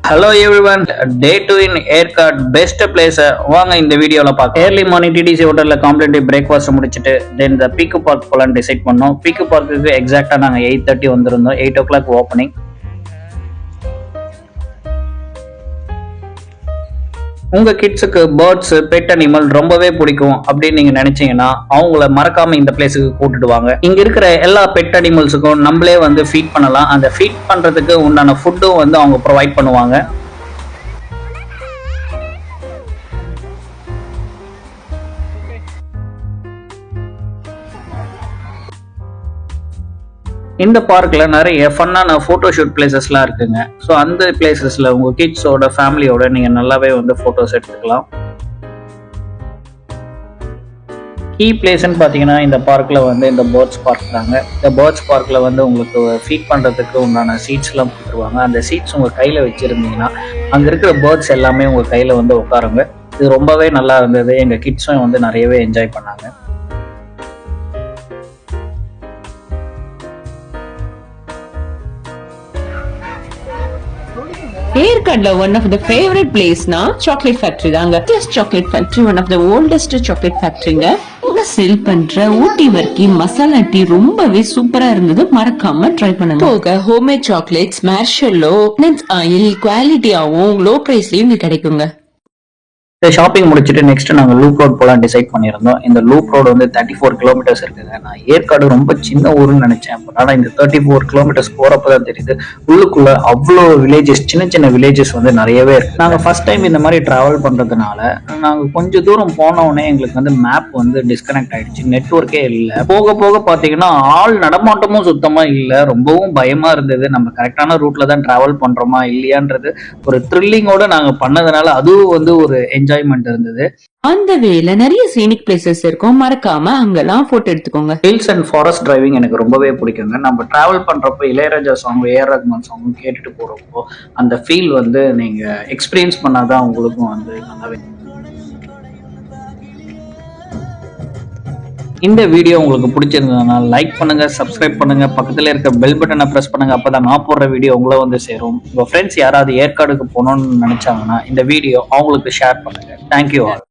Hello everyone, day 2 in Aircard best place வாங்க இந்த வீடியோல பார்க்க. Early morning TTC ஹோட்டல்ல காம்ப்ளிமெண்டரி பிரேக்ஃபாஸ்ட் முடிச்சிட்டு then the Piku Park போலாம் டிசைட் பண்ணோம். Piku Parkக்கு எக்ஸாக்ட்டா நாங்க 8:30 வந்திருந்தோம். 8 o'clock ஓபனிங். உங்க கிட்ஸுக்கு பேர்ட்ஸ் பெட் அனிமல் ரொம்பவே பிடிக்கும் அப்படின்னு நீங்க நினைச்சீங்கன்னா அவங்கள மறக்காம இந்த பிளேஸுக்கு கூட்டிட்டு வாங்க. இங்க இருக்கிற எல்லா பெட் அனிமல்ஸுக்கும் நம்மளே வந்து ஃபீட் பண்ணலாம். அந்த ஃபீட் பண்றதுக்கு உண்டான ஃபுட்டும் வந்து அவங்க ப்ரொவைட் பண்ணுவாங்க. இந்த பார்க்ல நிறைய ஃபன்னான போட்டோ ஷூட் பிளேசஸ்லாம் இருக்குங்க. ஸோ அந்த பிளேசஸ்ல உங்க கிட்ஸோட ஃபேமிலியோட நீங்க நல்லாவே வந்து போட்டோஸ் எடுத்துக்கலாம். கீ பிளேஸ்ன்னு பார்த்தீங்கன்னா இந்த பார்க்ல வந்து இந்த பேர்ட்ஸ் பார்க் தாங்க. இந்த பேர்ட்ஸ் பார்க்ல வந்து உங்களுக்கு ஃபீட் பண்றதுக்கு உண்டான சீட்ஸ்லாம் கொடுத்துருவாங்க. அந்த சீட்ஸ் உங்க கையில வச்சிருந்தீங்கன்னா அங்க இருக்கிற பேர்ட்ஸ் எல்லாமே உங்க கையில வந்து உட்காருங்க. இது ரொம்பவே நல்லா இருந்தது. எங்க கிட்ஸும் வந்து நிறையவே என்ஜாய் பண்ணாங்க. Aircardல one of the favorite place na chocolate factory தாங்க. This chocolate factory one of the oldest chocolate factoryங்க. இங்க செல் பண்ற ஊட்டி வர்க்கி மசாலா டீ ரொம்பவே சூப்பரா இருந்தது. மறக்காம ட்ரை பண்ணுங்க. போக homemade chocolates, marshmallow, nuts oil குவாலிட்டியாவும் லோ பிரைஸ்லயும் இங்க கிடைக்குங்க. ஷாப்பிங் முடிச்சுட்டு நெக்ஸ்ட் நாங்கள் லூப் ரோட் போலாம் டிசைட் பண்ணியிருந்தோம். இந்த லூப் ரோடு வந்து 34 கிலோமீட்டர்ஸ் இருக்குங்க. நான் ஏற்காடு ரொம்ப சின்ன ஊருன்னு நினைச்சேன். ஆனால் இந்த 34 கிலோமீட்டர்ஸ் போறப்பதான் தெரியுது உள்ளுக்குள்ள அவ்வளோ வில்லேஜஸ், சின்ன சின்ன வில்லேஜஸ் வந்து நிறையவே இருக்கு. நாங்கள் ஃபர்ஸ்ட் டைம் இந்த மாதிரி டிராவல் பண்றதுனால நாங்கள் கொஞ்சம் தூரம் போனோடனே எங்களுக்கு வந்து மேப் வந்து டிஸ்கனெக்ட் ஆயிடுச்சு. நெட்ஒர்க்கே இல்லை. போக போக பார்த்தீங்கன்னா ஆள் நடமாட்டமும் சுத்தமா இல்லை. ரொம்பவும் பயமா இருந்தது. நம்ம கரெக்டான ரூட்ல தான் டிராவல் பண்றோமா இல்லையான்றது ஒரு த்ரில்லிங்கோட நாங்கள் பண்ணதுனால அதுவும் வந்து ஒரு என்ஜாய்மெண்ட் இருந்தது. அந்த வேல நிறைய சீனிக் பிளேசஸ் இருக்கும். மறக்காம அங்கெல்லாம் போட்டோ எடுத்துக்கோங்க. ஹில்ஸ் அண்ட் ஃபாரஸ்ட் டிரைவிங் எனக்கு ரொம்பவே பிடிக்குங்க. நம்ம டிராவல் பண்றப்போ இளையராஜா சாங், ஏஆர் ரஹ்மான் சாங் கேட்டுட்டு போறப்போ அந்த ஃபீல் வந்து நீங்க எக்ஸ்பீரியன்ஸ் பண்ணாதான் உங்களுக்கும் வந்து நல்லாவே. இந்த வீடியோ உங்களுக்கு பிடிச்சிருந்ததுனா லைக் பண்ணுங்க, சப்ஸ்கிரைப் பண்ணுங்க, பக்கத்துல இருக்க பெல் பட்டனை பிரஸ் பண்ணுங்க. அப்பதான் நான் போடுற வீடியோ உங்களை வந்து சேரும். உங்க ஃப்ரெண்ட்ஸ் யாராவது ஏற்காடுக்கு போகணும்னு நினைச்சாங்கன்னா இந்த வீடியோ அவங்களுக்கு ஷேர் பண்ணுங்க. Thank you all.